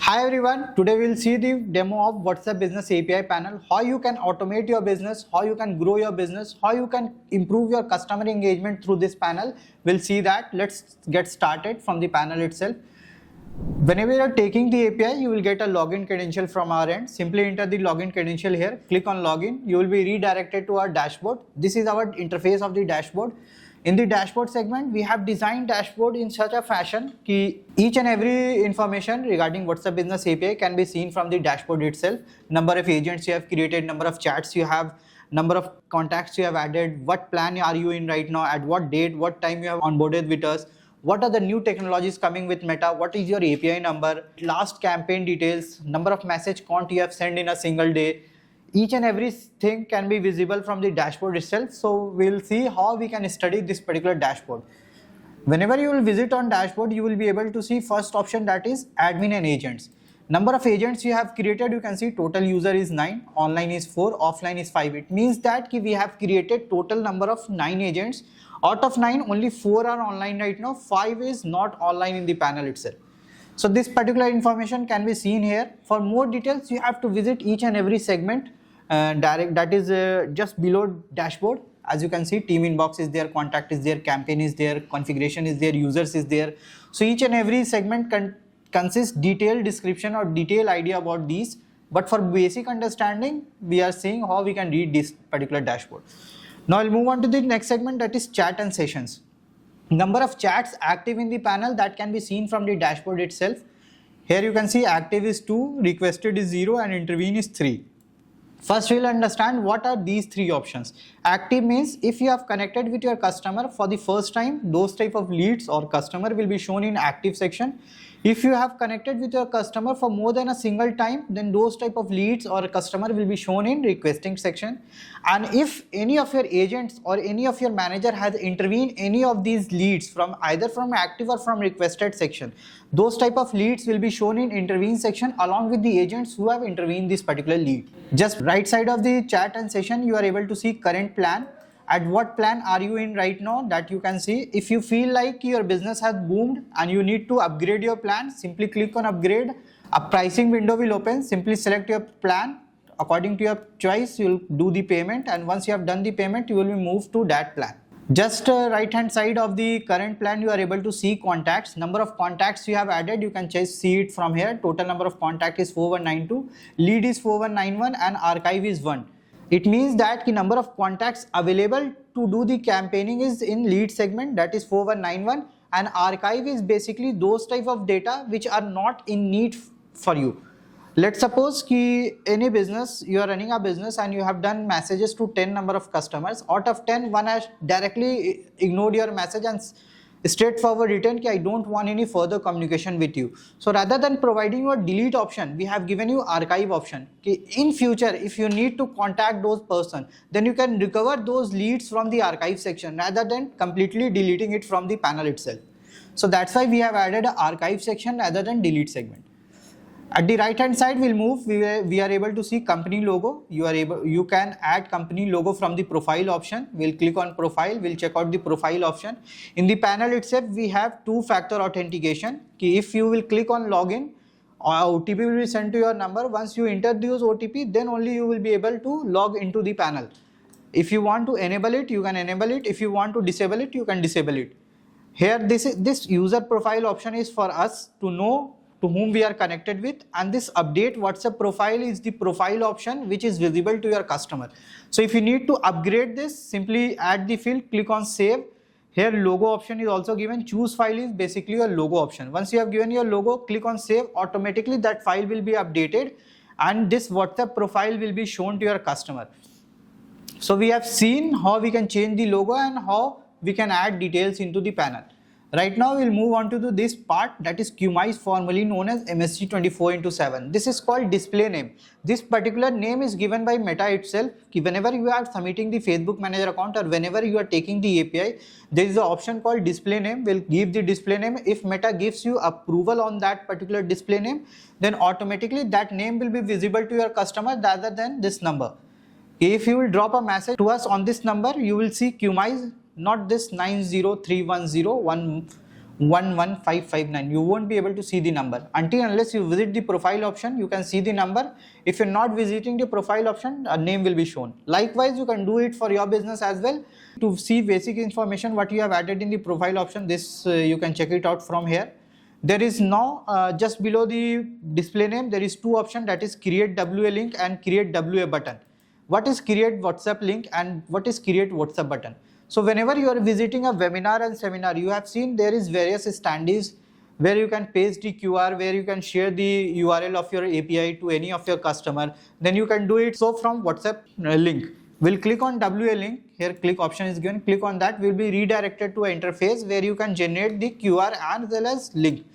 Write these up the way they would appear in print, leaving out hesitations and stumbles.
Hi everyone, today we'll see the demo of WhatsApp Business API panel, how you can automate your business, how you can grow your business, how you can improve your customer engagement through this panel. We'll see that. Let's get started from the panel itself. Whenever you are taking the API, you will get a login credential from our end. Simply enter the login credential here, click on login. You will be redirected to our dashboard. This is our interface of the dashboard. In the dashboard segment, we have designed dashboard in such a fashion that each and every information regarding WhatsApp Business API can be seen from the dashboard itself. Number of agents you have created, number of chats you have, number of contacts you have added, what plan are you in right now, at what date, what time you have onboarded with us, what are the new technologies coming with Meta, what is your API number, last campaign details, number of message count you have sent in a single day. Each and every thing can be visible from the dashboard itself. So we'll see how we can study this particular dashboard. Whenever you will visit on dashboard, you will be able to see first option, that is admin and agents. Number of agents you have created, you can see total user is 9, online is 4, offline is 5. It means that we have created total number of 9 agents. Out of 9, only 4 are online right now, 5 is not online in the panel itself. So this particular information can be seen here. For more details, you have to visit each and every segment that is just below dashboard. As you can see, team inbox is there, contact is there, campaign is there, configuration is there, users is there. So each and every segment consists detailed description or detailed idea about these. But for basic understanding, we are seeing how we can read this particular dashboard. Now I'll move on to the next segment, that is chat and sessions. Number of chats active in the panel that can be seen from the dashboard itself. Here you can see active is 2, requested is 0 and intervene is 3. First we'll understand what are these 3 options. Active means if you have connected with your customer for the first time, those type of leads or customer will be shown in active section. If you have connected with your customer for more than a single time, then those type of leads or customer will be shown in requesting section. And if any of your agents or any of your manager has intervened any of these leads from either from active or from requested section, those type of leads will be shown in intervene section along with the agents who have intervened this particular lead. Just right side of the chat and session, you are able to see current plan. At what plan are you in right now, that you can see. If you feel like your business has boomed and you need to upgrade your plan, simply click on upgrade. A pricing window will open. Simply select your plan. According to your choice, you will do the payment, and once you have done the payment, you will be moved to that plan. Just right hand side of the current plan, you are able to see contacts. Number of contacts you have added, you can just see it from here. Total number of contact is 4192, lead is 4191 and archive is 1. It means that the number of contacts available to do the campaigning is in lead segment, that is 4191, and archive is basically those type of data which are not in need for you. Let's suppose any business, you are running a business and you have done messages to 10 number of customers. Out of 10, one has directly ignored your message and straightforward written I don't want any further communication with you. So rather than providing you a delete option, we have given you archive option. In future, if you need to contact those person, then you can recover those leads from the archive section rather than completely deleting it from the panel itself. So that's why we have added an archive section rather than delete segment. At the right hand side, we'll move. We are able to see company logo. You can add company logo from the profile option. We'll click on profile. We'll check out the profile option. In the panel itself, we have 2-factor authentication. If you will click on login, OTP will be sent to your number. Once you enter those OTP, then only you will be able to log into the panel. If you want to enable it, you can enable it. If you want to disable it, you can disable it. Here, this user profile option is for us to know to whom we are connected with, and this update WhatsApp profile is the profile option which is visible to your customer. So if you need to upgrade this, simply add the field, click on save. Here logo option is also given. Choose file is basically your logo option. Once you have given your logo, click on save. Automatically that file will be updated and this WhatsApp profile will be shown to your customer. So we have seen how we can change the logo and how we can add details into the panel. Right now we'll move on to this part, that is Qmize, formerly known as MSG 24/7. This is called display name. This particular name is given by Meta itself. Whenever you are submitting the Facebook Manager account or whenever you are taking the API, there is an option called display name. We'll give the display name. If Meta gives you approval on that particular display name, then automatically that name will be visible to your customer rather than this number. If you will drop a message to us on this number, you will see Qmize, not this 90310 11559. You won't be able to see the number until unless you visit the profile option. You can see the number. If you're not visiting the profile option, a name will be shown. Likewise, you can do it for your business as well. To see basic information what you have added in the profile option, this you can check it out from here. There is now just below the display name, there is two options, that is create WA link and create WA button. What is create WhatsApp link and what is create WhatsApp button? So whenever you are visiting a webinar and seminar, you have seen there is various standees where you can paste the QR, where you can share the URL of your API to any of your customer. Then you can do it so from WhatsApp link. We'll click on WA link. Here click option is given. Click on that. We'll be redirected to an interface where you can generate the QR as well as link.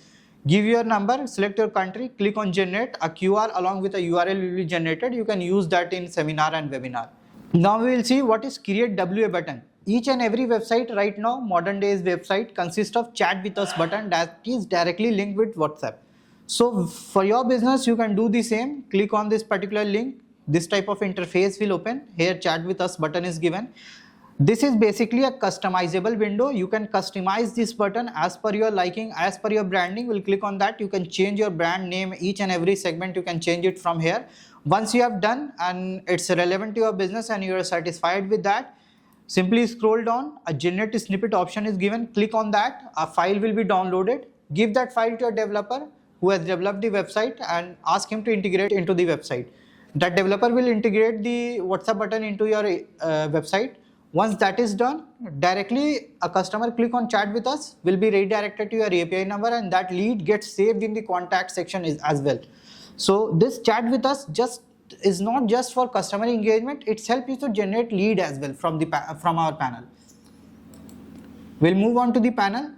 Give your number, select your country, click on generate. A QR along with a URL will be generated. You can use that in seminar and webinar. Now we will see what is create WA button. Each and every website right now, modern days website, consists of chat with us button that is directly linked with WhatsApp. So for your business, you can do the same. Click on this particular link. This type of interface will open. Here chat with us button is given. This is basically a customizable window. You can customize this button as per your liking, as per your branding. We'll click on that. You can change your brand name, each and every segment you can change it from here. Once you have done and it's relevant to your business and you are satisfied with that, simply scroll down. A generate snippet option is given. Click on that. A file will be downloaded. Give that file to your developer who has developed the website and ask him to integrate into the website. That developer will integrate the WhatsApp button into your website. Once that is done, directly a customer click on chat with us will be redirected to your API number and that lead gets saved in the contact section as well. So this chat with us is not just for customer engagement, it's help you to generate lead as well from our panel. We'll move on to the panel.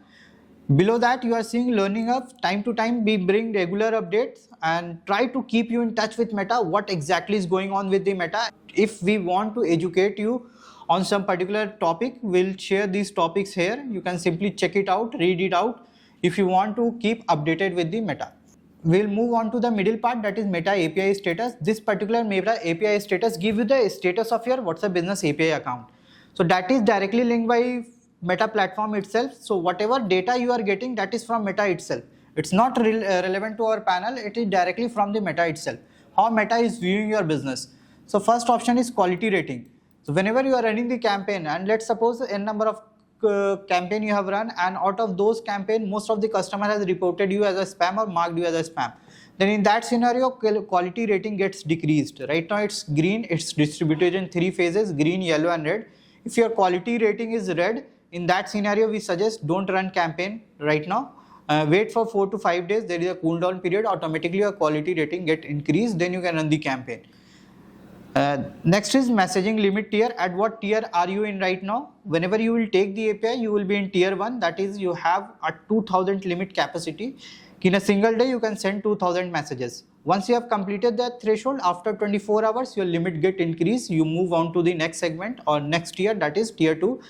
Below that you are seeing learning hub. Time to time we bring regular updates and try to keep you in touch with Meta, what exactly is going on with the Meta. If we want to educate you on some particular topic, we'll share these topics here. You can simply check it out, read it out if you want to keep updated with the Meta. We'll move on to the middle part, that is Meta API status. This particular Meta API status gives you the status of your WhatsApp Business API account. So that is directly linked by Meta platform itself. So whatever data you are getting, that is from Meta itself. It's not relevant to our panel, it is directly from the Meta itself. How Meta is viewing your business. So first option is quality rating. So whenever you are running the campaign, and let's suppose n number of campaign you have run, and out of those campaign most of the customer has reported you as a spam or marked you as a spam, then in that scenario quality rating gets decreased. Right now it's green, it's distributed in 3 phases, green, yellow and red. If your quality rating is red, in that scenario we suggest don't run campaign right now. Wait for 4 to 5 days, there is a cool down period, automatically your quality rating get increased, then you can run the campaign. Next is messaging limit tier. At what tier are you in right now? Whenever you will take the API, you will be in tier 1, that is you have a 2000 limit capacity. In a single day you can send 2000 messages. Once you have completed that threshold, after 24 hours your limit get increased. You move on to the next segment or next tier, that is tier 2.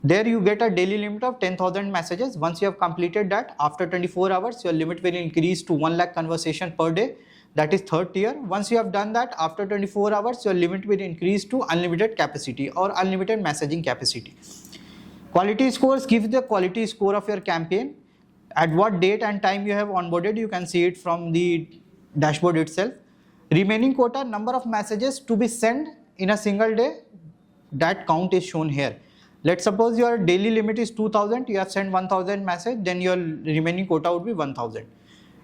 There you get a daily limit of 10,000 messages. Once you have completed that, after 24 hours your limit will increase to 1 lakh conversation per day. That is third tier. Once you have done that, after 24 hours your limit will increase to unlimited capacity or unlimited messaging capacity. Quality scores give the quality score of your campaign. At what date and time you have onboarded, you can see it from the dashboard itself. Remaining quota, number of messages to be sent in a single day, that count is shown here. Let's suppose your daily limit is 2000, you have sent 1000 message, then your remaining quota would be 1000.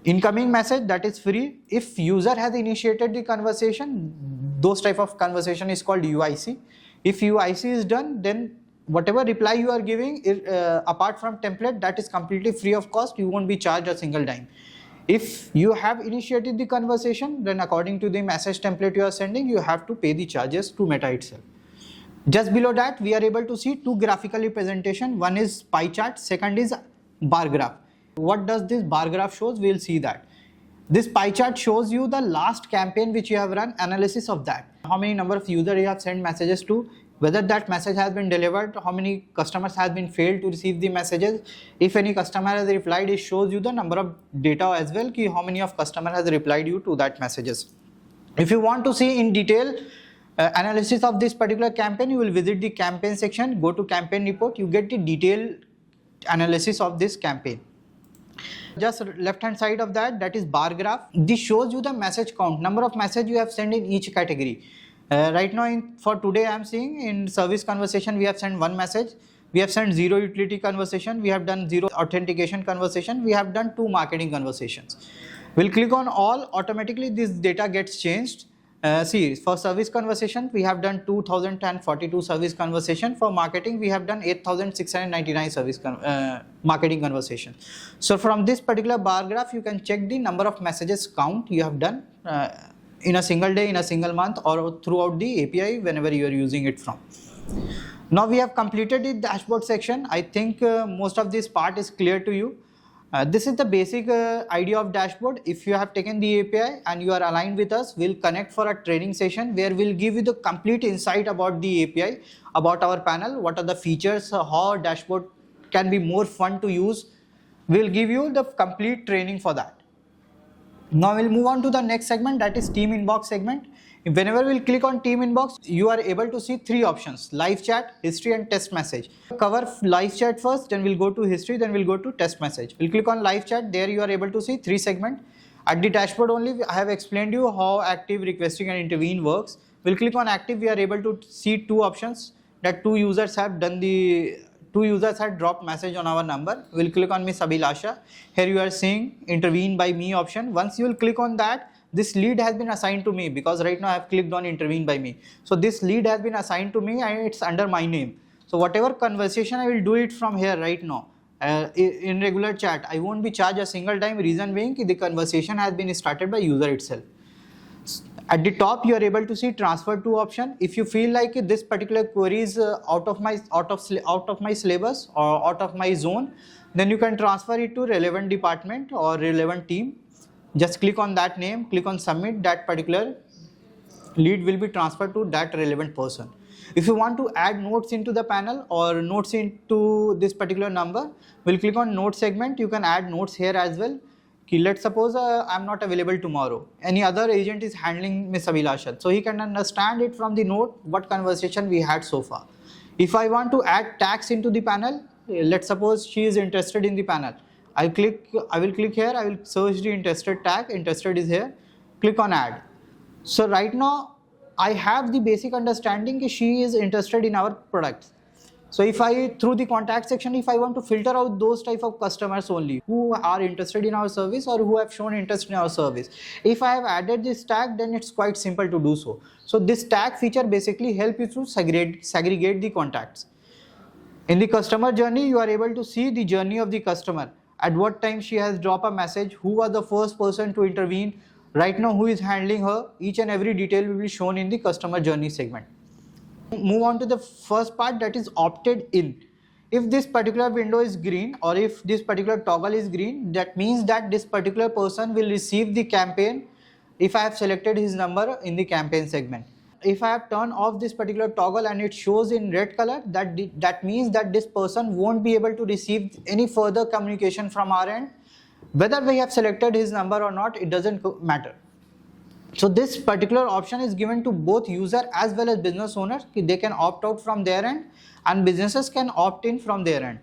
Incoming message, that is free. If user has initiated the conversation, those type of conversation is called UIC. If UIC is done, then whatever reply you are giving, apart from template, that is completely free of cost. You won't be charged a single dime. If you have initiated the conversation, then according to the message template you are sending, you have to pay the charges to Meta itself. Just below that, we are able to see 2 graphical representation. One is pie chart, second is bar graph. What does this bar graph shows? We will see that. This pie chart shows you the last campaign which you have run, analysis of that. How many number of users you have sent messages to, whether that message has been delivered, how many customers has been failed to receive the messages. If any customer has replied, it shows you the number of data as well, ki how many of customer has replied you to that messages. If you want to see in detail analysis of this particular campaign, you will visit the campaign section, go to campaign report, you get the detailed analysis of this campaign. Just left hand side of that is bar graph. This shows you the message count, number of message you have sent in each category. Right now for today I am seeing in service conversation we have sent 1 message, we have sent 0 utility conversation, we have done 0 authentication conversation, we have done 2 marketing conversations. We'll click on all, automatically this data gets changed. See, for service conversation we have done 2042 service conversation. For marketing we have done 8699 service marketing conversation. So from this particular bar graph you can check the number of messages count you have done in a single day, in a single month, or throughout the API whenever you are using it from. Now we have completed the dashboard section. I think most of this part is clear to you. This is the basic idea of dashboard. If you have taken the API and you are aligned with us, we'll connect for a training session where we'll give you the complete insight about the API, about our panel, what are the features, how dashboard can be more fun to use. We'll give you the complete training for that. Now we'll move on to the next segment, that is team inbox segment. Whenever we'll click on team inbox, you are able to see 3 options: live chat, history and test message. Cover live chat first, then we'll go to history, then we'll go to test message. We'll click on live chat. There you are able to see 3 segments. At the dashboard only, I have explained you how active, requesting and intervene works. We'll click on active. We are able to see 2 options that 2 users have done the 2 users had dropped message on our number. We'll click on Miss Abhilasha. Here you are seeing intervene by me option. Once you will click on that, this lead has been assigned to me because right now I have clicked on intervene by me. So this lead has been assigned to me and it's under my name. So whatever conversation I will do it from here right now. In regular chat, I won't be charged a single time. Reason being the conversation has been started by user itself. At the top you are able to see transfer to option. If you feel like this particular query is out of my syllabus or out of my zone, then you can transfer it to relevant department or relevant team. Just click on that name, click on submit, that particular lead will be transferred to that relevant person. If you want to add notes into the panel or notes into this particular number, we'll click on note segment. You can add notes here as well. Let's suppose I'm not available tomorrow. Any other agent is handling Miss Abhilasha. So he can understand it from the note what conversation we had so far. If I want to add tags into the panel, let's suppose she is interested in the panel. I will click here, I will search the interested tag, interested is here, click on add. So right now I have the basic understanding that she is interested in our products. So if I, through the contact section, if I want to filter out those type of customers only who are interested in our service or who have shown interest in our service, if I have added this tag, then it's quite simple to do so. So this tag feature basically helps you to segregate the contacts. In the customer journey, you are able to see the journey of the customer. At what time she has dropped a message, who was the first person to intervene, right now who is handling her, each and every detail will be shown in the customer journey segment. Move on to the first part, that is opted in. If this particular window is green or if this particular toggle is green, that means that this particular person will receive the campaign if I have selected his number in the campaign segment. If I have turned off this particular toggle and it shows in red color, that means that this person won't be able to receive any further communication from our end. Whether we have selected his number or not, it doesn't matter. So this particular option is given to both user as well as business owners. They can opt out from their end and businesses can opt in from their end.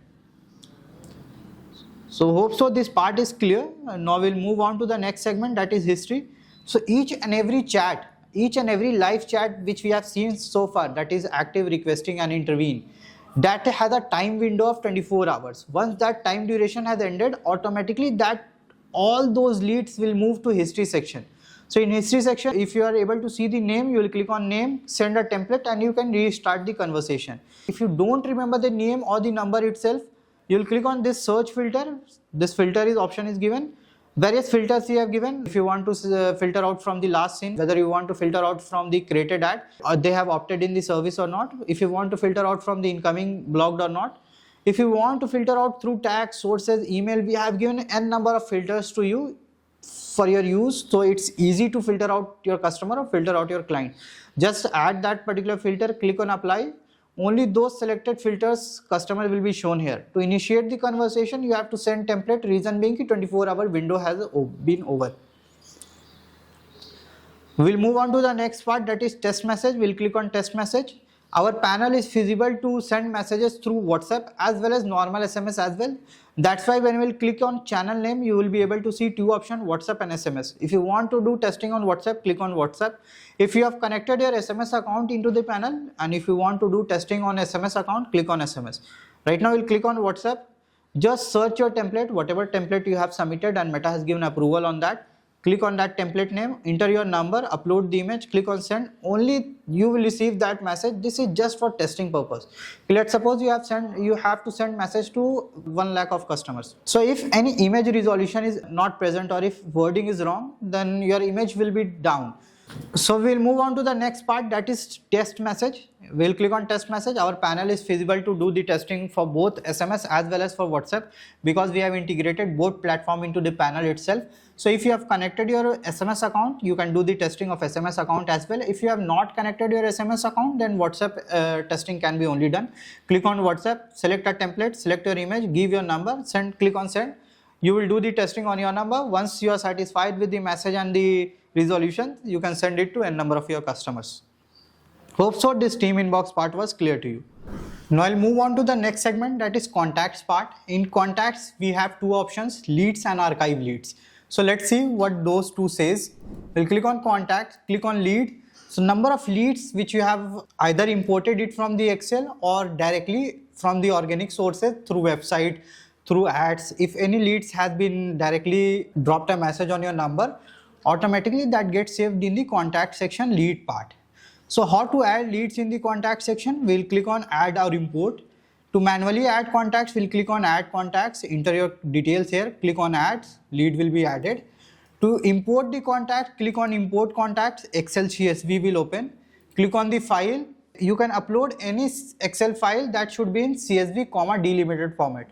So hope so this part is clear. Now we'll move on to the next segment, that is history. So each and every chat, each and every live chat which we have seen so far, that is active, requesting and intervene, that has a time window of 24 hours. Once that time duration has ended, automatically that all those leads will move to history section. So in history section, if you are able to see the name, you will click on name, send a template and you can restart the conversation. If you don't remember the name or the number itself, you will click on this search filter. This filter option is given. Various filters you have given. If you want to filter out from the last scene, whether you want to filter out from the created ad or they have opted in the service or not. If you want to filter out from the incoming blocked or not. If you want to filter out through tags, sources, email, we have given n number of filters to you for your use. So it's easy to filter out your customer or filter out your client. Just add that particular filter, click on apply. Only those selected filters customer will be shown here. To initiate the conversation, you have to send template, reason being the 24-hour window has been over. We'll move on to the next part, that is test message. We'll click on test message. Our panel is feasible to send messages through WhatsApp as well as normal SMS as well. That's why when we'll click on channel name, you will be able to see two options, WhatsApp and SMS. If you want to do testing on WhatsApp, click on WhatsApp. If you have connected your SMS account into the panel, and if you want to do testing on SMS account, click on SMS. Right now we'll click on WhatsApp. Just search your template, whatever template you have submitted and Meta has given approval on that. Click on that template name, enter your number, upload the image, click on send. Only you will receive that message. This is just for testing purpose. Let's suppose you have to send message to 1 lakh of customers. So if any image resolution is not present or if wording is wrong, then your image will be down. So we'll move on to the next part, that is test message. We'll click on test message. Our panel is feasible to do the testing for both SMS as well as for WhatsApp because we have integrated both platform into the panel itself. So if you have connected your SMS account, you can do the testing of SMS account as well. If you have not connected your SMS account, then WhatsApp testing can be only done. Click on WhatsApp, select a template, select your image, give your number, send, click on send. You will do the testing on your number. Once you are satisfied with the message and the resolution, you can send it to n number of your customers. Hope so this team inbox part was clear to you. Now I'll move on to the next segment, that is contacts part. In contacts, we have two options, leads and archive leads. So let's see what those two says. We'll click on contacts, click on lead. So number of leads which you have either imported it from the Excel or directly from the organic sources through website, through ads. If any leads has been directly dropped a message on your number, automatically that gets saved in the contact section lead part. So how to add leads in the contact section? We'll click on add or import. To manually add contacts, we'll click on add contacts, enter your details here, click on ads, lead will be added. To import the contact, click on import contacts, Excel CSV will open. Click on the file. You can upload any Excel file that should be in CSV, delimited format.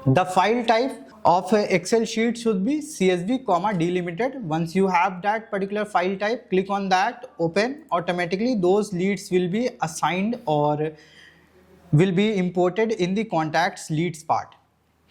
The file type of Excel sheet should be CSV, delimited. Once you have that particular file type, click on that, open. Automatically those leads will be assigned or will be imported in the contacts leads part.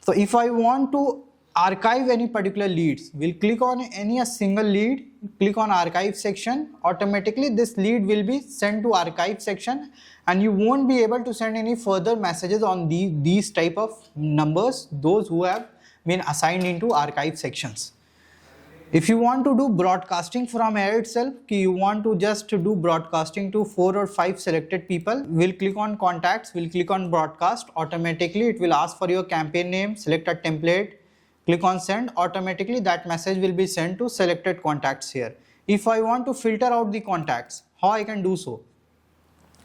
So if I want to archive any particular leads, we'll click on any a single lead, click on archive section. Automatically this lead will be sent to archive section and you won't be able to send any further messages on these type of numbers, those who have been assigned into archive sections. If you want to do broadcasting from here itself, you want to just do broadcasting to 4 or 5 selected people, we'll click on contacts, we'll click on broadcast. Automatically it will ask for your campaign name, select a template, click on send. Automatically that message will be sent to selected contacts here. If I want to filter out the contacts, how I can do so?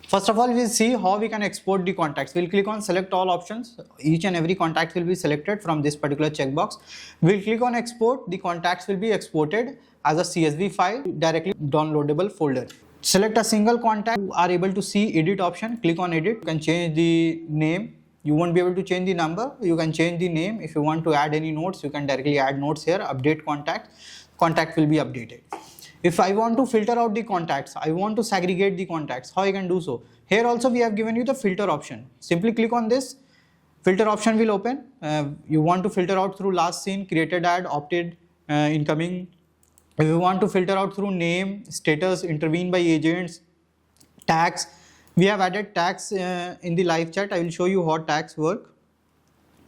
First of all, we'll see how we can export the contacts. We'll click on select all options. Each and every contact will be selected from this particular checkbox. We'll click on export. The contacts will be exported as a CSV file, directly downloadable folder. Select a single contact. You are able to see edit option. Click on edit. You can change the name. You won't be able to change the number. You can change the name. If you want to add any notes, you can directly add notes here. Update contact. Contact will be updated. If I want to filter out the contacts, I want to segregate the contacts, how I can do so? Here also we have given you the filter option. Simply click on this, filter option will open. You want to filter out through last seen, created ad, opted, incoming. If you want to filter out through name, status, intervened by agents, tags, we have added tags in the live chat. I will show you how tags work.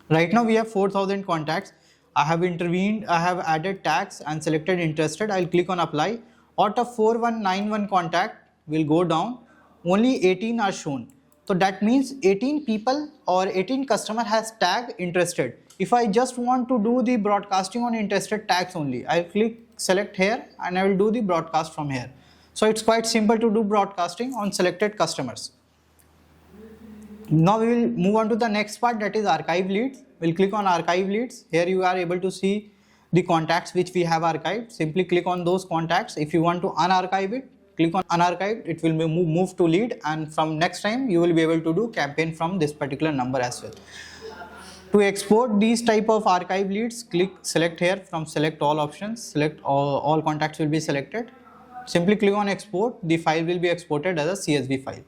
Right now we have 4,000 contacts. I have intervened, I have added tags and selected interested. I'll click on apply. Out of 4191 contact will go down, only 18 are shown. So that means 18 people or 18 customer has tag interested. If I just want to do the broadcasting on interested tags only, I'll click select here and I will do the broadcast from here. So it's quite simple to do broadcasting on selected customers. Now we will move on to the next part, that is archive leads. We'll click on archive leads. Here you are able to see the contacts which we have archived. Simply click on those contacts. If you want to unarchive it, click on unarchive. It will be move to lead, and from next time you will be able to do campaign from this particular number as well. To export these type of archive leads, click select here from select all options. Select all contacts will be selected. Simply click on export. The file will be exported as a CSV file.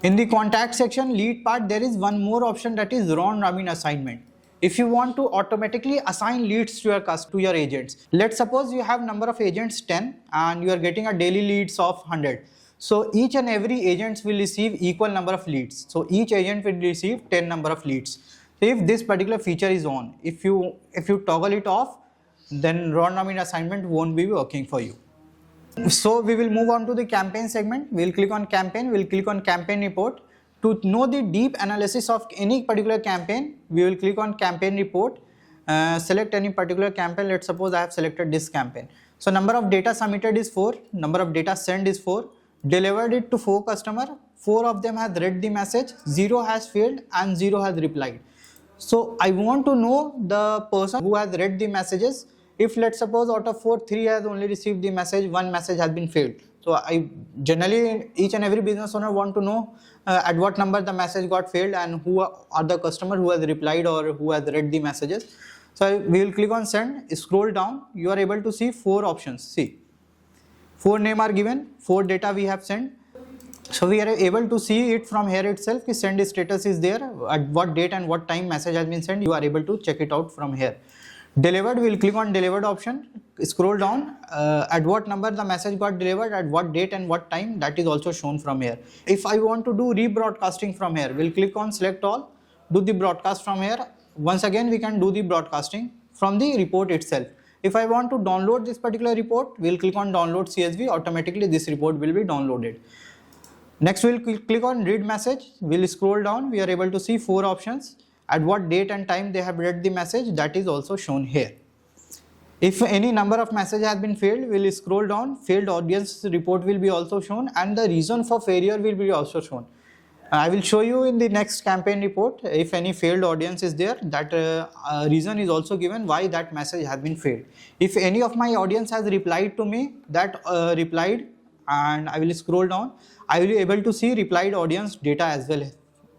In the contact section lead part, there is one more option, that is round robin assignment. If you want to automatically assign leads to your agents, let's suppose you have number of agents 10 and you are getting a daily leads of 100. So each and every agents will receive equal number of leads. So each agent will receive 10 number of leads. So if this particular feature is on, if you toggle it off, then random assignment won't be working for you. So we will move on to the campaign segment. We'll click on campaign, we'll click on campaign report. To know the deep analysis of any particular campaign, we will click on campaign report, select any particular campaign. Let's suppose I have selected this campaign. So number of data submitted is 4, number of data sent is 4, delivered it to 4 customers, 4 of them has read the message, 0 has failed and 0 has replied. So I want to know the person who has read the messages. If let's suppose out of 4, 3 has only received the message, 1 message has been failed. So I generally, each and every business owner want to know at what number the message got failed and who are the customer who has replied or who has read the messages. So we will click on send, scroll down, you are able to see 4 options. See, 4 names are given, 4 data we have sent. So we are able to see it from here itself. The send status is there, at what date and what time message has been sent. You are able to check it out from here. Delivered, we will click on delivered option, scroll down, at what number the message got delivered, at what date and what time, that is also shown from here. If I want to do rebroadcasting from here, we'll click on select all, do the broadcast from here. Once again we can do the broadcasting from the report itself. If I want to download this particular report, we'll click on download CSV, automatically this report will be downloaded. Next we'll click on read message, we'll scroll down, we are able to see 4 options. At what date and time they have read the message, that is also shown here. If any number of messages has been failed, we'll scroll down, failed audience report will be also shown and the reason for failure will be also shown. I will show you in the next campaign report, if any failed audience is there, that reason is also given why that message has been failed. If any of my audience has replied to me, that replied, and I will scroll down, I will be able to see replied audience data as well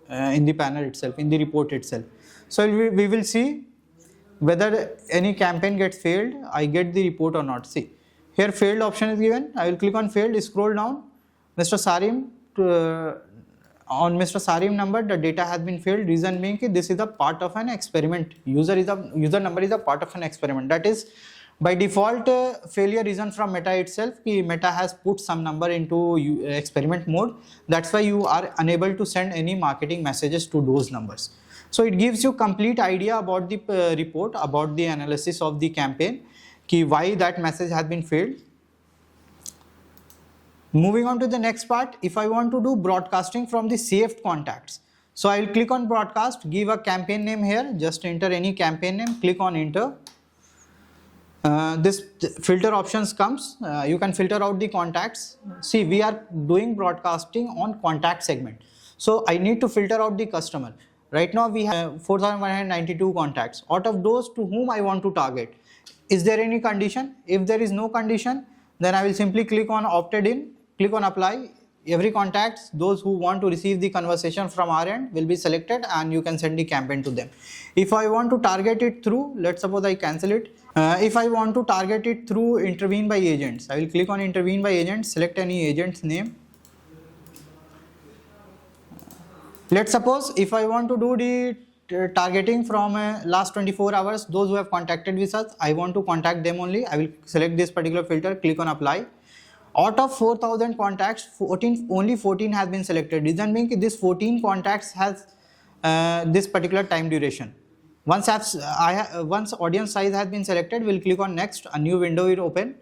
in the panel itself, in the report itself. So we will see whether any campaign gets failed, I get the report or not. See, here failed option is given, I will click on failed, scroll down, Mr. Sarim, on Mr. Sarim number the data has been failed, reason being this is a part of an experiment, user number is a part of an experiment. That is by default failure reason from Meta itself, Meta has put some number into experiment mode, that's why you are unable to send any marketing messages to those numbers. So it gives you complete idea about the report, about the analysis of the campaign, why that message has been failed. Moving on to the next part, if I want to do broadcasting from the saved contacts, so I will click on broadcast, give a campaign name here, just enter any campaign name, click on enter. This filter options comes, you can filter out the contacts. See, we are doing broadcasting on contact segment, so I need to filter out the customer. Right now we have 4192 contacts. Out of those, to whom I want to target, is there any condition? If there is no condition, then I will simply click on opted in, click on apply. Every contacts, those who want to receive the conversation from our end will be selected and you can send the campaign to them. If I want to target it through, let's suppose I cancel it. If I want to target it through intervene by agents, I will click on intervene by agents, select any agent's name. Let's suppose if I want to do the targeting from last 24 hours, those who have contacted with us, I want to contact them only. I will select this particular filter, click on apply. Out of 4000 contacts, only 14 has been selected. Reason being this 14 contacts has this particular time duration. Once audience size has been selected, we'll click on next. A new window will open.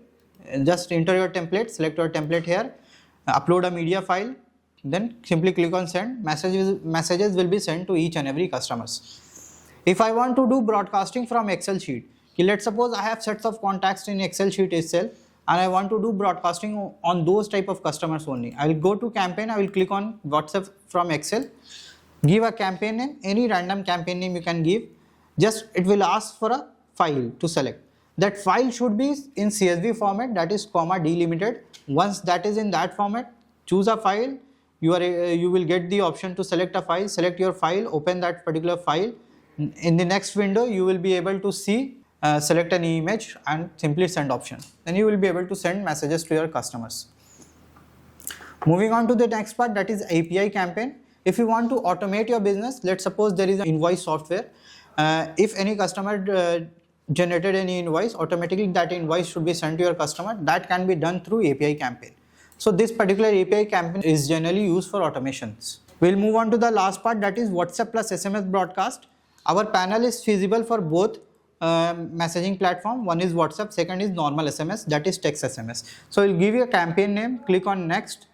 Just enter your template, select your template here, upload a media file, then simply click on send. Messages will be sent to each and every customers. If I want to do broadcasting from Excel sheet, let's suppose I have sets of contacts in Excel sheet itself, and I want to do broadcasting on those type of customers only. I will go to campaign, I will click on WhatsApp from Excel, give a campaign name, any random campaign name you can give. Just it will ask for a file to select. That file should be in CSV format, that is comma delimited. Once that is in that format, choose a file. You will get the option to select a file. Select your file, open that particular file. In the next window, you will be able to see select an image and simply send option. Then you will be able to send messages to your customers. Moving on to the next part, that is API campaign. If you want to automate your business, let's suppose there is an invoice software. If any customer generated any invoice, automatically that invoice should be sent to your customer. That can be done through API campaign. So this particular API campaign is generally used for automations. We'll move on to the last part, that is WhatsApp plus SMS broadcast. Our panel is feasible for both messaging platform. One is WhatsApp, second is normal SMS, that is text SMS. So we'll give you a campaign name, click on next.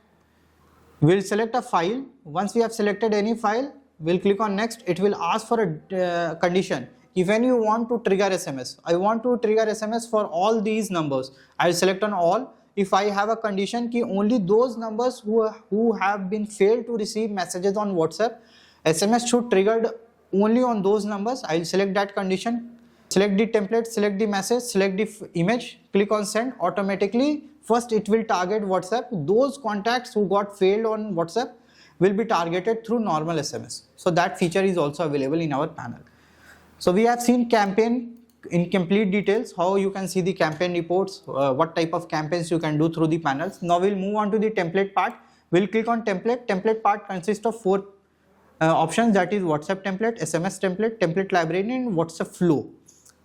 We'll select a file. Once we have selected any file, we'll click on next. It will ask for a condition. If when you want to trigger SMS, I want to trigger SMS for all these numbers. I'll select on all. If I have a condition ki only those numbers who have been failed to receive messages on WhatsApp, SMS should triggered only on those numbers, I'll select that condition. Select the template, select the message, select the image, click on send. Automatically, first it will target WhatsApp. Those contacts who got failed on WhatsApp will be targeted through normal SMS. So that feature is also available in our panel. So we have seen campaign in complete details, how you can see the campaign reports, what type of campaigns you can do through the panels. Now we'll move on to the template part. We'll click on template. Template part consists of 4 options, that is WhatsApp template, SMS template, template library and WhatsApp flow.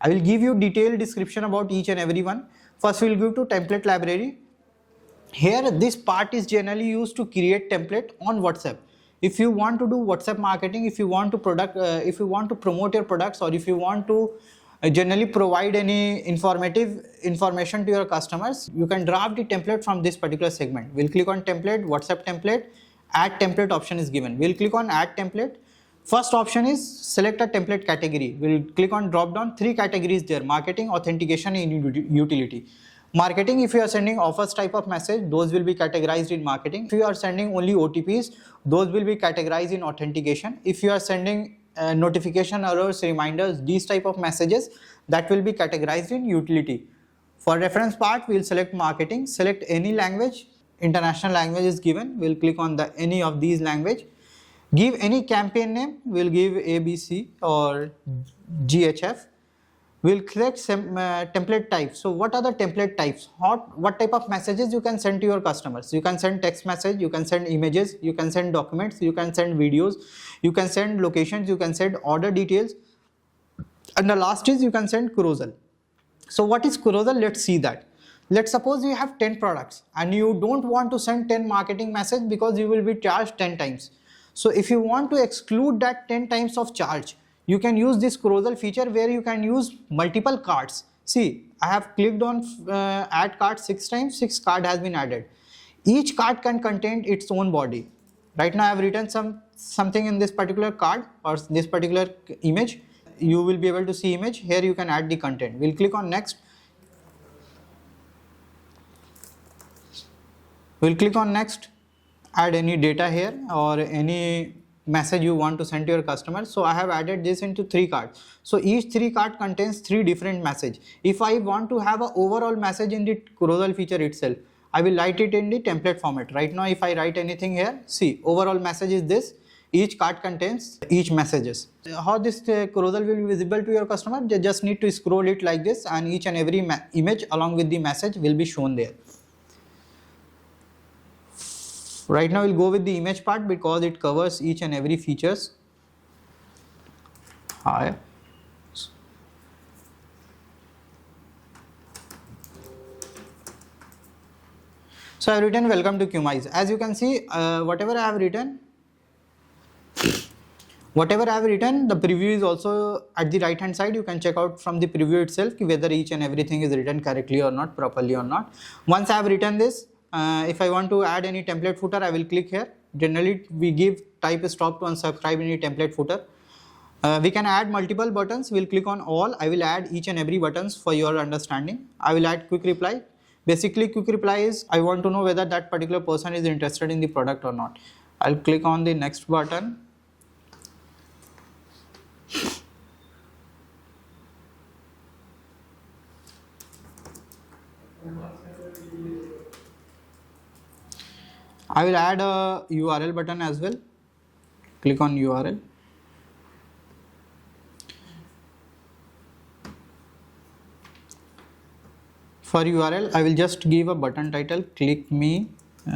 I will give you detailed description about each and every one. First we'll go to template library. Here this part is generally used to create template on WhatsApp. If you want to do WhatsApp marketing, if you want to promote your products, or if you want to generally provide any information to your customers, you can draft the template from this particular segment. We'll click on template, WhatsApp template, add template option is given. We'll click on add template. First option is select a template category. We'll click on drop down, 3 categories there: marketing, authentication and utility. Marketing, if you are sending offers type of message, those will be categorized in marketing. If you are sending only OTPs, those will be categorized in authentication. If you are sending notification errors, reminders, these type of messages, that will be categorized in utility. For reference part, we'll select marketing, select any language, international language is given. We'll click on the any of these language. Give any campaign name, we'll give ABC or GHF. We'll select template types. So what are the template types? What type of messages you can send to your customers? You can send text message, you can send images, you can send documents, you can send videos, you can send locations, you can send order details, and the last is you can send carousel. So what is carousel? Let's see that. Let's suppose you have 10 products and you don't want to send 10 marketing messages because you will be charged 10 times. So if you want to exclude that 10 times of charge, you can use this carousel feature where you can use multiple cards. See, I have clicked on add card 6 times, 6 card has been added. Each card can contain its own body. Right now I have written something in this particular card or this particular image. You will be able to see image. Here you can add the content. We'll click on next. We'll click on next. Add any data here or any message you want to send to your customer. So I have added this into 3 cards. So each 3 card contains 3 different message. If I want to have an overall message in the carousel feature itself, I will write it in the template format. Right now if I write anything here, see, overall message is this. Each card contains each messages. How this carousel will be visible to your customer? They just need to scroll it like this and each and every image along with the message will be shown there. Right now we'll go with the image part because it covers each and every features. Hi. So I have written welcome to Qmize. As you can see, whatever I have written, the preview is also at the right hand side. You can check out from the preview itself whether each and everything is written correctly or not, properly or not. Once I have written this, if I want to add any template footer, I will click here. Generally, we give type stop to unsubscribe any template footer. We can add multiple buttons. We'll click on all. I will add each and every buttons for your understanding. I will add quick reply. Basically, quick reply is I want to know whether that particular person is interested in the product or not. I'll click on the next button. I will add a URL button as well. Click on URL. For URL, I will just give a button title, click me.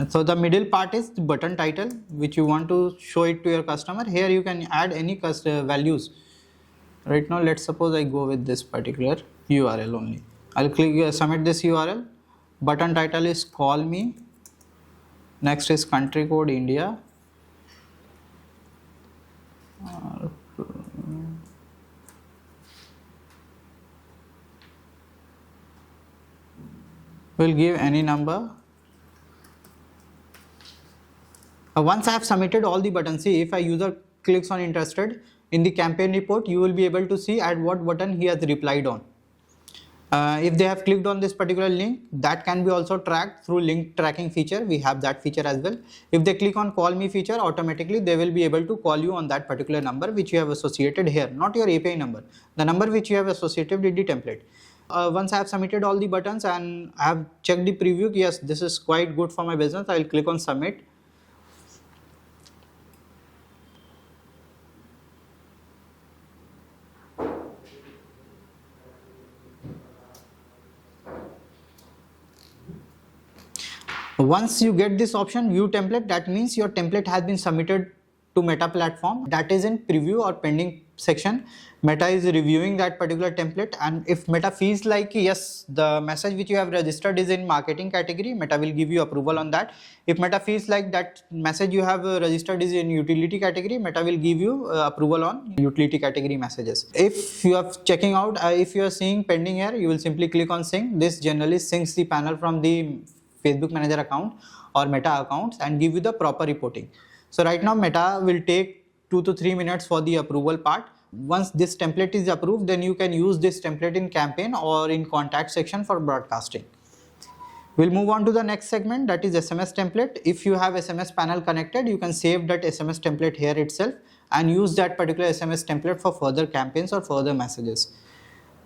So the middle part is the button title which you want to show it to your customer. Here you can add any values. Right now, let's suppose I go with this particular URL only. I'll click submit this URL. Button title is call me. Next is country code India. We'll give any number. Once I have submitted all the buttons, see if a user clicks on interested, in the campaign report you will be able to see at what button he has replied on. If they have clicked on this particular link, that can be also tracked through link tracking feature. We have that feature as well. If they click on call me feature, automatically they will be able to call you on that particular number which you have associated here, not your API number, the number which you have associated with the template. Once I have submitted all the buttons and I have checked the preview, yes, this is quite good for my business, I will click on submit. Once you get this option view template, that means your template has been submitted to Meta platform. That is in preview or pending section. Meta is reviewing that particular template, and if Meta feels like yes, the message which you have registered is in marketing category, Meta will give you approval on that. If Meta feels like that message you have registered is in utility category, Meta will give you approval on utility category messages. If you are checking out, if you are seeing pending here, you will simply click on sync. This generally syncs the panel from the Facebook Manager account or Meta accounts and give you the proper reporting. So right now Meta will take 2 to 3 minutes for the approval part. Once this template is approved, then you can use this template in campaign or in contact section for broadcasting. We'll move on to the next segment, that is SMS template. If you have SMS panel connected, you can save that SMS template here itself and use that particular SMS template for further campaigns or further messages.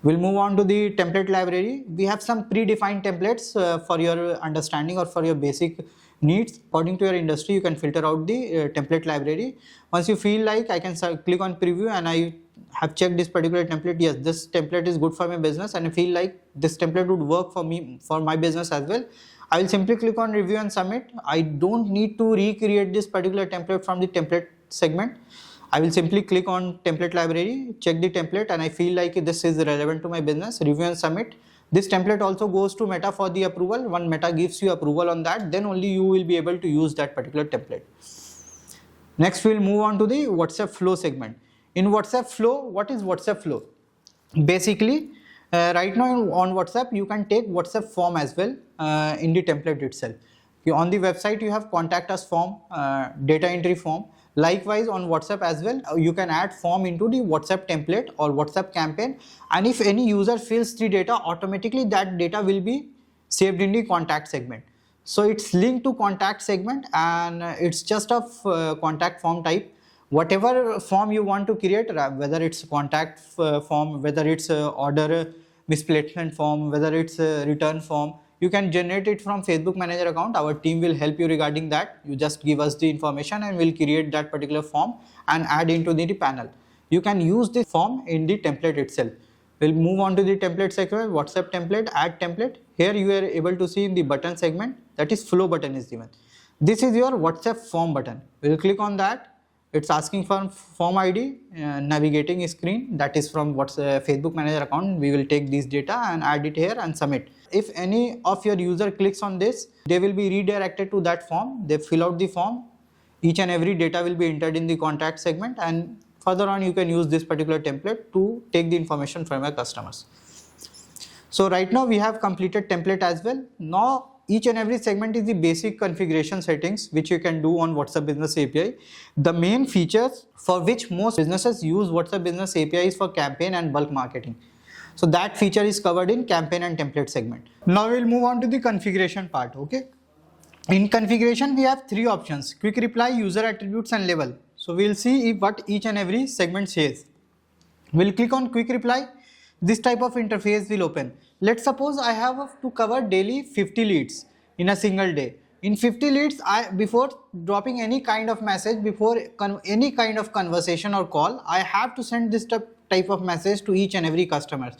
We'll move on to the template library. We have some predefined templates for your understanding or for your basic needs. According to your industry, you can filter out the template library. Once you feel like, I can click on preview and I have checked this particular template. Yes, this template is good for my business and I feel like this template would work for me, for my business as well. I will simply click on review and submit. I don't need to recreate this particular template from the template segment. I will simply click on template library, check the template, and I feel like this is relevant to my business, review and submit. This template also goes to Meta for the approval. When Meta gives you approval on that, then only you will be able to use that particular template. Next, we will move on to the WhatsApp flow segment. In WhatsApp flow, what is WhatsApp flow? Basically, right now on WhatsApp, you can take WhatsApp form as well in the template itself. On the website, you have contact us form, data entry form. Likewise, on WhatsApp as well, you can add form into the WhatsApp template or WhatsApp campaign, and if any user fills the data, automatically that data will be saved in the contact segment. So it's linked to contact segment and it's just a contact form type. Whatever form you want to create, whether it's contact form, whether it's order misplacement form, whether it's a return form, you can generate it from Facebook Manager account. Our team will help you regarding that. You just give us the information and we'll create that particular form and add into the panel. You can use this form in the template itself. We'll move on to the template section, WhatsApp template, add template. Here you are able to see in the button segment, that is flow button is given. This is your WhatsApp form button. We'll click on that. It's asking for form ID, navigating screen, that is from Facebook Manager account. We will take this data and add it here and submit. If any of your user clicks on this, they will be redirected to that form. They fill out the form. Each and every data will be entered in the contact segment, and further on you can use this particular template to take the information from your customers. So right now we have completed template as well. Now each and every segment is the basic configuration settings which you can do on WhatsApp Business API. The main features for which most businesses use WhatsApp Business API is for campaign and bulk marketing. So that feature is covered in campaign and template segment. Now we'll move on to the configuration part. Okay. In configuration we have three options: quick reply, user attributes and label. So we'll see what each and every segment says. We'll click on quick reply. This type of interface will open. Let's suppose I have to cover daily 50 leads in a single day. In 50 leads, before dropping any kind of message, before any kind of conversation or call, I have to send this type of message to each and every customer.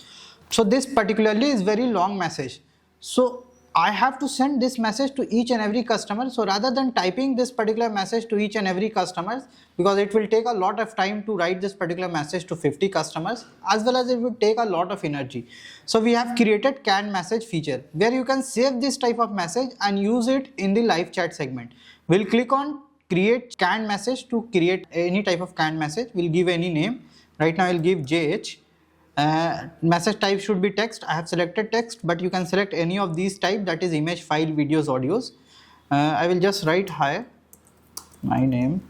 So this particularly is very long message. So I have to send this message to each and every customer. So rather than typing this particular message to each and every customer, because it will take a lot of time to write this particular message to 50 customers, as well as it would take a lot of energy. So we have created canned message feature where you can save this type of message and use it in the live chat segment. We'll click on create canned message to create any type of canned message. We'll give any name. Right now I'll give JH. Message type should be text. I have selected text, but you can select any of these type, that is image, file, videos, audios. I will just write hi, my name,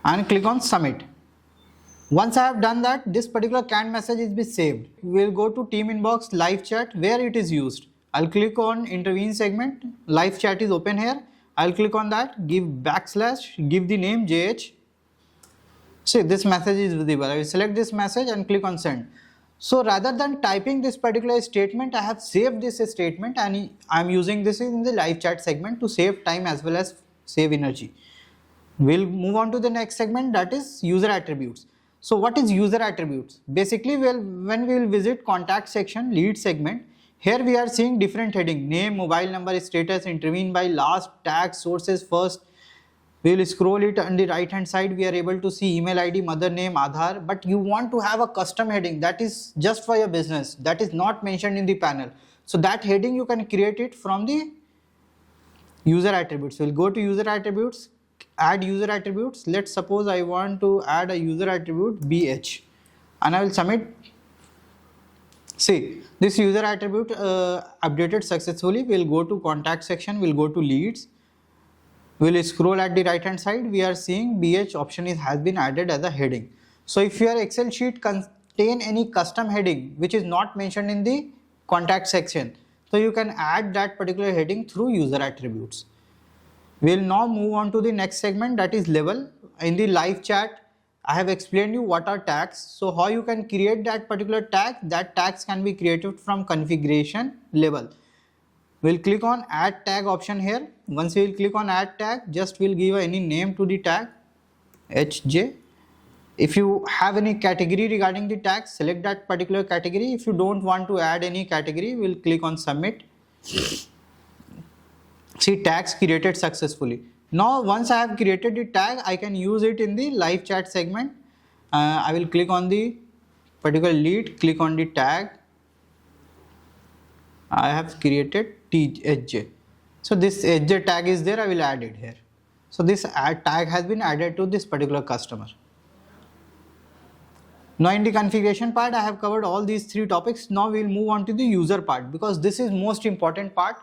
and click on submit. Once I have done that, this particular canned message is be saved. We will go to team inbox live chat where it is used. I'll click on intervene segment. Live chat is open here. I'll click on that, give backslash, give the name JH. See, this message is visible. I will select this message and click on send. So rather than typing this particular statement, I have saved this statement and I am using this in the live chat segment to save time as well as save energy. We'll move on to the next segment, that is user attributes. So what is user attributes? Basically, when we will visit contact section, lead segment, here we are seeing different heading: name, mobile number, status, intervene by, last, tag, sources, first. We will scroll it on the right hand side. We are able to see email ID, mother name, Aadhaar, but you want to have a custom heading that is just for your business, that is not mentioned in the panel. So that heading you can create it from the user attributes. We'll go to user attributes, add user attributes. Let's suppose I want to add a user attribute BH and I will submit. See, this user attribute updated successfully. We'll go to contact section, we'll go to leads. We'll scroll at the right hand side. We are seeing BH option has been added as a heading. So if your Excel sheet contain any custom heading which is not mentioned in the contact section, so you can add that particular heading through user attributes. We'll now move on to the next segment, that is level. In the live chat, I have explained you what are tags. So how you can create that particular tag, that tags can be created from configuration level. We'll click on add tag option here. Once we will click on add tag, just we'll give any name to the tag, HJ. If you have any category regarding the tag, select that particular category. If you don't want to add any category, we'll click on submit. See, tags created successfully. Now once I have created the tag, I can use it in the live chat segment. I will click on the particular lead, click on the tag. I have created HJ. So this HJ tag is there, I will add it here. So this add tag has been added to this particular customer. Now in the configuration part, I have covered all these three topics. Now we will move on to the user part, because this is most important part.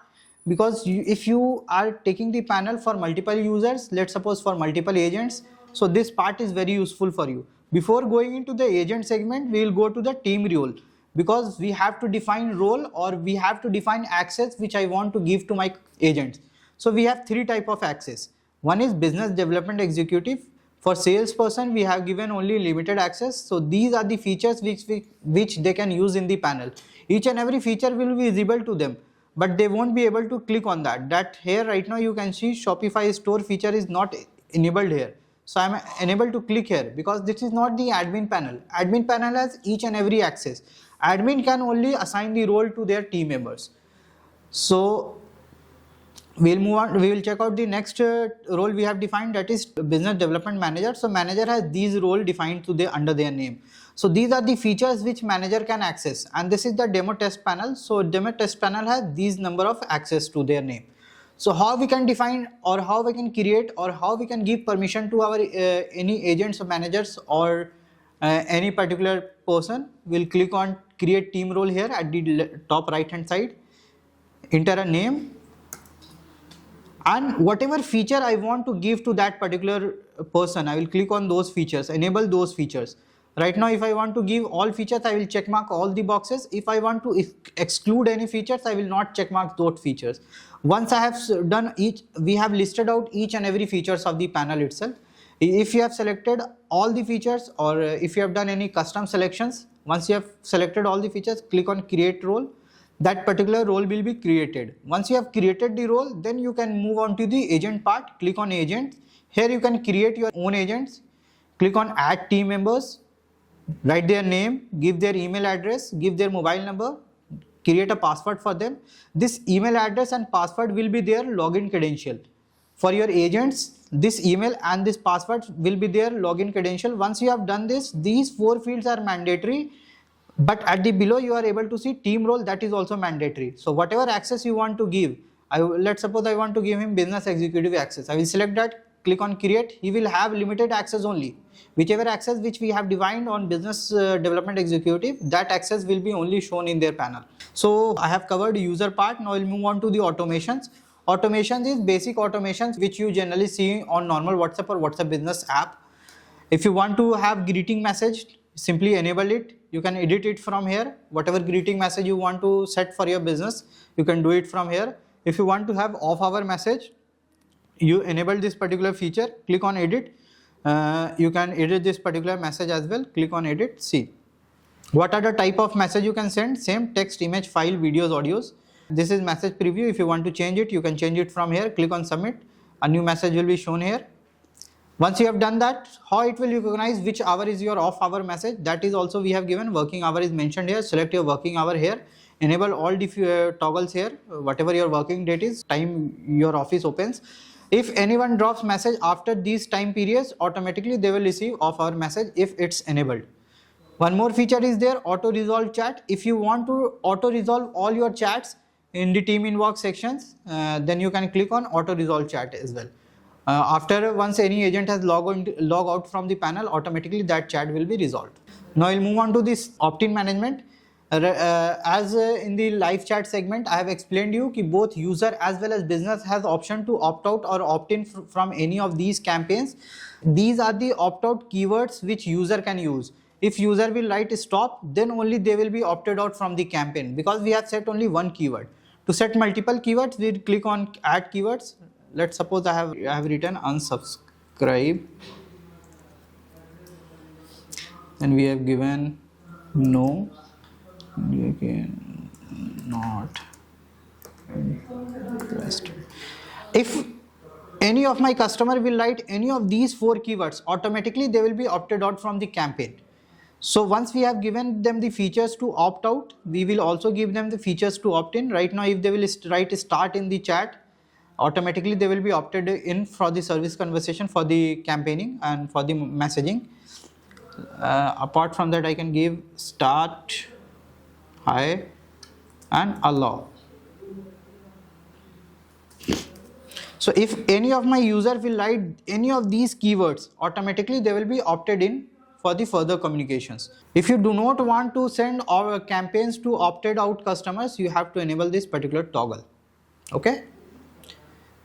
Because if you are taking the panel for multiple users, let's suppose for multiple agents, so this part is very useful for you. Before going into the agent segment, we will go to the team role, because we have to define role or we have to define access which I want to give to my agents. So we have three type of access. One is business development executive. For salesperson, we have given only limited access. So these are the features which they can use in the panel. Each and every feature will be visible to them, but they won't be able to click on that. That here right now you can see Shopify store feature is not enabled here. So I'm unable to click here because this is not the admin panel. Admin panel has each and every access. Admin can only assign the role to their team members. So we'll move on. We will check out the next role we have defined, that is business development manager. So manager has these role defined to under their name. So these are the features which manager can access, and this is the demo test panel. So demo test panel has these number of access to their name. So how we can define or how we can create or how we can give permission to our any agents or managers or any particular person. We'll click on create team role here at the top right hand side, enter a name, and whatever feature I want to give to that particular person, I will click on those features, enable those features. Right now, if I want to give all features, I will check mark all the boxes. If I want to exclude any features, I will not check mark those features. Once I have done each, we have listed out each and every features of the panel itself. If you have selected all the features, or if you have done any custom selections, once you have selected all the features, click on create role. That particular role will be created. Once you have created the role, then you can move on to the agent part. Click on agents. Here you can create your own agents. Click on add team members. write their name, give their email address, give their mobile number, create a password for them. This email address and password will be their login credential. For your agents, this email and this password will be their login credential. Once you have done this, these 4 fields are mandatory, but at the below you are able to see team role, that is also mandatory. So whatever access you want to give, let's suppose I want to give him business executive access. I will select that, click on create. He will have limited access only. Whichever access which we have defined on business development executive, that access will be only shown in their panel. So I have covered user part. Now we'll move on to the automations. Automations is basic automations which you generally see on normal WhatsApp or WhatsApp business app. If you want to have greeting message, simply enable it. You can edit it from here. Whatever greeting message you want to set for your business, you can do it from here. If you want to have off hour message, you enable this particular feature, click on edit. You can edit this particular message as well, click on edit. See what are the type of message you can send. Same text, image, file, videos, audios. This is message preview. If you want to change it, you can change it from here. Click on submit. A new message will be shown here. Once you have done that, how it will recognize which hour is your off hour message, that is also we have given. Working hour is mentioned here. Select your working hour here. Enable all the toggles here. Whatever your working date is, time your office opens. If anyone drops message after these time periods, automatically they will receive off hour message if it's enabled. One more feature is there, auto resolve chat. If you want to auto resolve all your chats in the team inbox sections, then you can click on auto resolve chat as well. Once any agent has log out from the panel, automatically that chat will be resolved. Now we'll move on to this opt-in management. In the live chat segment, I have explained you that both user as well as business has option to opt out or opt in from any of these campaigns. These are the opt out keywords which user can use. If user will write stop, then only they will be opted out from the campaign, because we have set only one keyword. To set multiple keywords, we click on add keywords. Let's suppose I have written unsubscribe, and we have given no, you can not interested. If any of my customer will write any of these 4 keywords, automatically they will be opted out from the campaign. So once we have given them the features to opt out, we will also give them the features to opt in. Right now, if they will write start in the chat, automatically they will be opted in for the service conversation, for the campaigning and for the messaging. Apart from that, I can give start, hi, and allow. So if any of my user will write any of these keywords, automatically they will be opted in for the further communications. If you do not want to send our campaigns to opted out customers, you have to enable this particular toggle. Okay.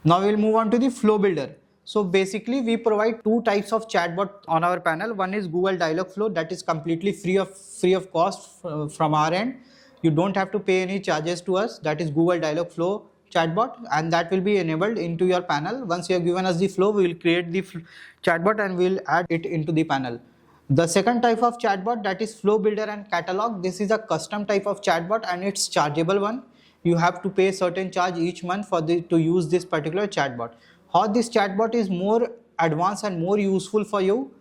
Now we will move on to the flow builder. So basically we provide 2 types of chatbot on our panel. One is Google Dialogflow, that is completely free of cost from our end. You don't have to pay any charges to us. That is Google Dialogflow chatbot, and that will be enabled into your panel. Once you have given us the flow, we will create the chatbot and we will add it into the panel. The second type of chatbot, that is flow builder and catalog. This is a custom type of chatbot and it's chargeable one. You have to pay certain charge each month to use this particular chatbot. How this chatbot is more advanced and more useful for you.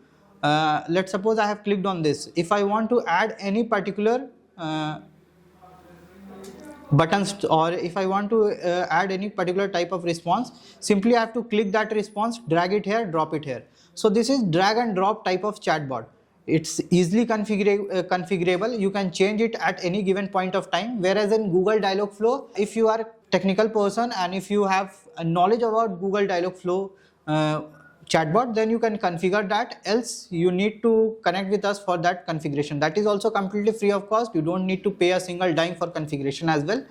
Let's suppose I have clicked on this. If I want to add any particular buttons, or if I want to add any particular type of response, simply I have to click that response, drag it here, drop it here. So this is drag and drop type of chatbot. It's easily configurable. You can change it at any given point of time. Whereas in Google Dialogflow, if you are a technical person and if you have a knowledge about Google Dialogflow chatbot, then you can configure that. Else you need to connect with us for that configuration. That is also completely free of cost. You don't need to pay a single dime for configuration as well.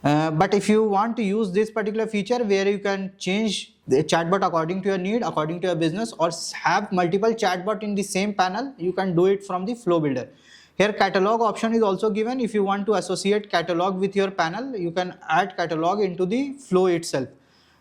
But if you want to use this particular feature where you can change the chatbot according to your need, according to your business, or have multiple chatbot in the same panel, you can do it from the flow builder. Here catalog option is also given. If you want to associate catalog with your panel, you can add catalog into the flow itself.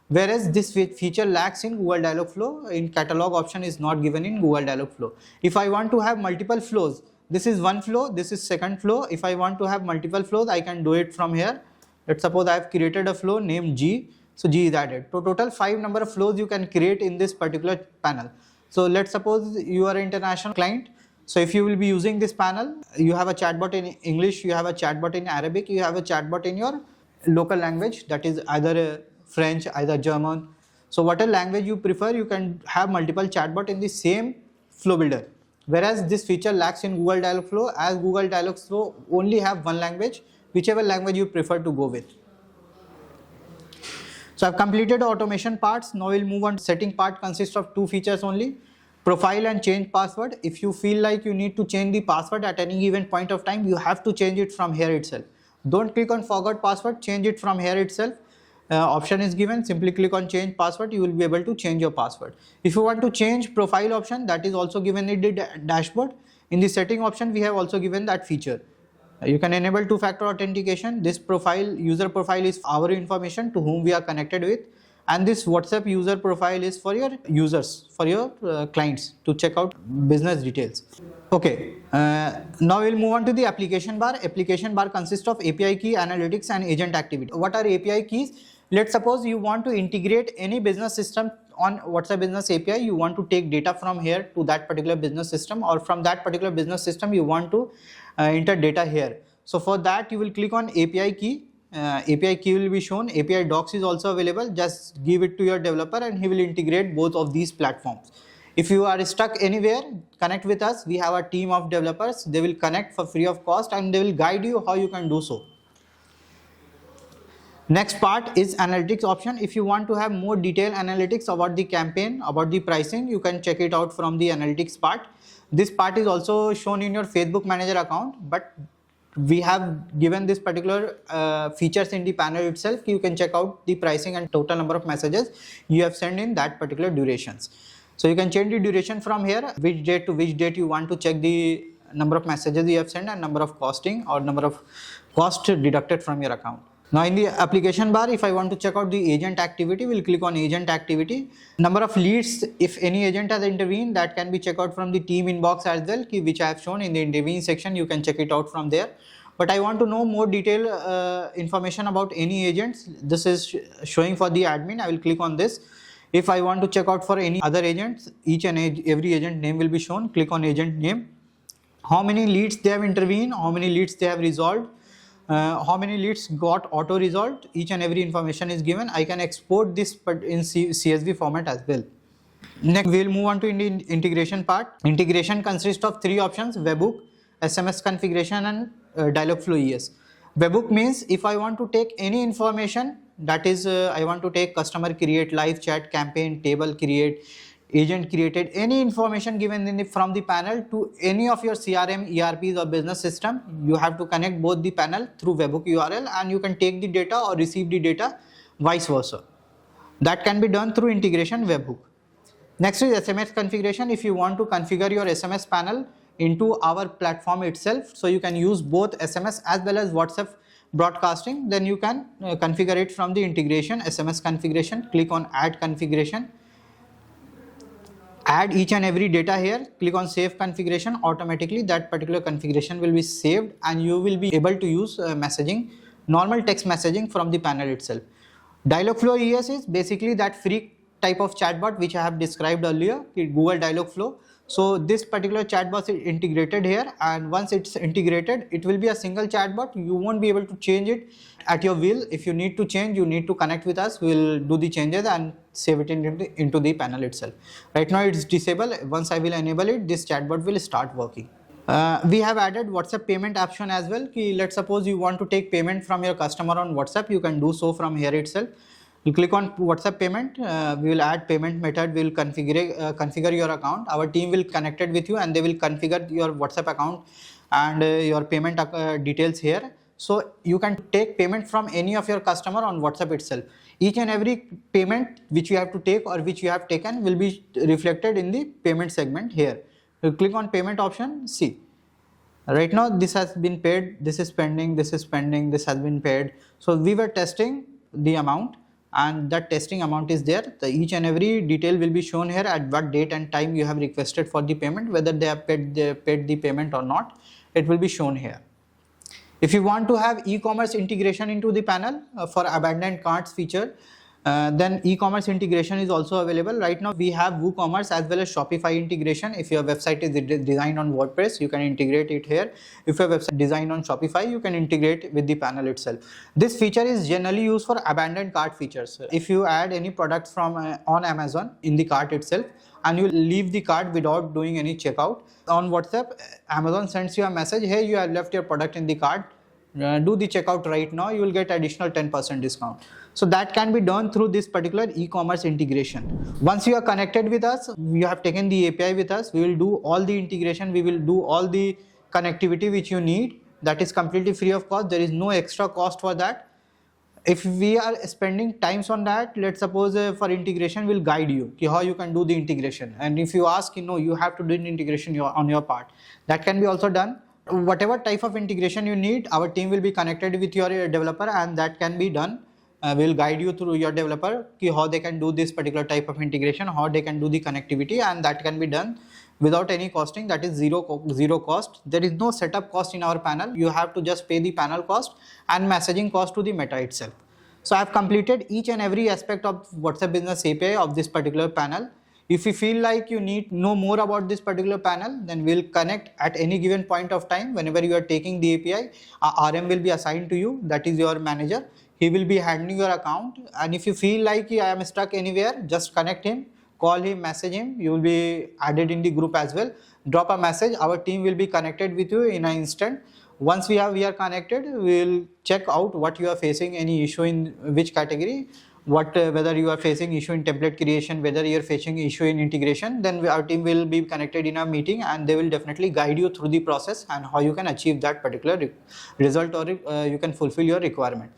Whereas this feature lacks in Google Dialogflow. In catalog option is not given in Google Dialogflow. If I want to have multiple flows, this is one flow, this is second flow. If I want to have multiple flows, I can do it from here. Let's suppose I have created a flow named G. So G is added. So total 5 number of flows you can create in this particular panel. So let's suppose you are an international client. So if you will be using this panel, you have a chatbot in English, you have a chatbot in Arabic, you have a chatbot in your local language, that is either French, either German. So whatever language you prefer, you can have multiple chatbot in the same flow builder. Whereas this feature lacks in Google Dialogflow, as Google Dialogflow only have one language, whichever language you prefer to go with. So I've completed the automation parts. Now we'll move on. Setting part consists of two features only: profile and change password. If you feel like you need to change the password at any given point of time, you have to change it from here itself. Don't click on forgot password, change it from here itself. Option is given, simply click on change password, you will be able to change your password. If you want to change profile option, that is also given in the dashboard. In the setting option, we have also given that feature. You can enable two-factor authentication. This profile, user profile, is our information to whom we are connected with, and this WhatsApp user profile is for your users, for your clients to check out business details. Okay, now we'll move on to the application bar. Application bar consists of API key, analytics, and agent activity. What are API keys? Let's suppose you want to integrate any business system on WhatsApp Business API. You want to take data from here to that particular business system, or from that particular business system you want to enter data here. So for that you will click on API key. API key will be shown. API docs is also available. Just give it to your developer and he will integrate both of these platforms. If you are stuck anywhere, connect with us. We have a team of developers. They will connect for free of cost and they will guide you how you can do so. Next part is analytics option. If you want to have more detailed analytics about the campaign, about the pricing, you can check it out from the analytics part. This part is also shown in your Facebook Manager account, but we have given this particular features in the panel itself. You can check out the pricing and total number of messages you have sent in that particular durations. So you can change the duration from here, which date to which date you want to check the number of messages you have sent and number of costing or number of cost deducted from your account. Now in the application bar, if I want to check out the agent activity, we'll click on agent activity. Number of leads, if any agent has intervened, that can be checked out from the team inbox as well, which I have shown in the intervene section. You can check it out from there. But I want to know more detailed information about any agents. This is showing for the admin. I will click on this. If I want to check out for any other agents, each and every agent name will be shown. Click on agent name. How many leads they have intervened, how many leads they have resolved, how many leads got auto resolved, each and every information is given. I can export this but in CSV format as well. Next we will move on to the integration part. Integration consists of three options: webhook, SMS configuration, and Dialogflow ES. Webhook means if I want to take any information, that is I want to take customer create, live chat, campaign, table create, agent created, any information given in from the panel to any of your CRM, ERPs or business system, you have to connect both the panel through webhook URL, and you can take the data or receive the data vice versa. That can be done through integration webhook. Next is SMS configuration. If you want to configure your SMS panel into our platform itself, so you can use both SMS as well as WhatsApp broadcasting, then you can configure it from the integration SMS configuration. Click on add configuration. Add each and every data here, click on save configuration. Automatically that particular configuration will be saved and you will be able to use messaging, normal text messaging from the panel itself. Dialogflow ES is basically that free type of chatbot which I have described earlier, Google Dialogflow. So this particular chatbot is integrated here, and once it's integrated, it will be a single chatbot. You won't be able to change it at your will. If you need to change, you need to connect with us. We'll do the changes and save it into the panel itself. Right now it's disabled. Once I will enable it, this chatbot will start working. We have added WhatsApp payment option as well. Let's suppose you want to take payment from your customer on WhatsApp. You can do so from here itself. You click on WhatsApp payment. We will add payment method. We will configure your account. Our team will connect it with you and they will configure your WhatsApp account and your payment details here. So you can take payment from any of your customer on WhatsApp itself. Each and every payment which you have to take or which you have taken will be reflected in the payment segment here. You click on payment option. See, right now this has been paid, this is pending, this is pending, this has been paid. So we were testing the amount, and that testing amount is there. Each and every detail will be shown here at what date and time you have requested for the payment, whether they have paid the payment or not. It will be shown here. If you want to have e-commerce integration into the panel for abandoned carts feature, Then e-commerce integration is also available. Right now we have WooCommerce as well as Shopify integration. If your website is designed on WordPress, you can integrate it here. If your website is designed on Shopify, you can integrate with the panel itself. This feature is generally used for abandoned cart features. If you add any product from on Amazon in the cart itself and you leave the cart without doing any checkout, on WhatsApp, Amazon sends you a message, hey, you have left your product in the cart, do the checkout right now, you will get additional 10% discount. So that can be done through this particular e-commerce integration. Once you are connected with us, you have taken the API with us, we will do all the integration, we will do all the connectivity which you need. That is completely free of cost. There is no extra cost for that. If we are spending times on that, let's suppose for integration, we'll guide you how you can do the integration. And if you ask, you have to do an integration on your part, that can be also done. Whatever type of integration you need, our team will be connected with your developer and that can be done. We'll guide you through your developer how they can do this particular type of integration, how they can do the connectivity, and that can be done without any costing. That is zero cost. There is no setup cost in our panel. You have to just pay the panel cost and messaging cost to the Meta itself. So I have completed each and every aspect of WhatsApp Business API of this particular panel. If you feel like you need to know more about this particular panel, then we'll connect at any given point of time. Whenever you are taking the API, a RM will be assigned to you, that is your manager. He will be handling your account, and if you feel like I am stuck anywhere, just connect him, call him, message him. You will be added in the group as well. Drop a message, our team will be connected with you in an instant. Once we are connected, we will check out what you are facing, any issue in which category, whether you are facing issue in template creation, whether you are facing issue in integration. Then our team will be connected in a meeting and they will definitely guide you through the process and how you can achieve that particular result, or you can fulfill your requirement.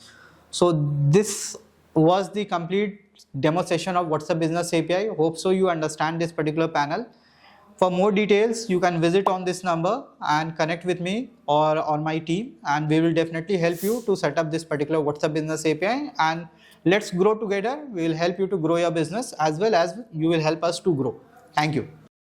So this was the complete demo session of WhatsApp Business API. Hope so you understand this particular panel. For more details, you can visit on this number and connect with me or on my team, and we will definitely help you to set up this particular WhatsApp Business API, and let's grow together. We will help you to grow your business as well as you will help us to grow. Thank you.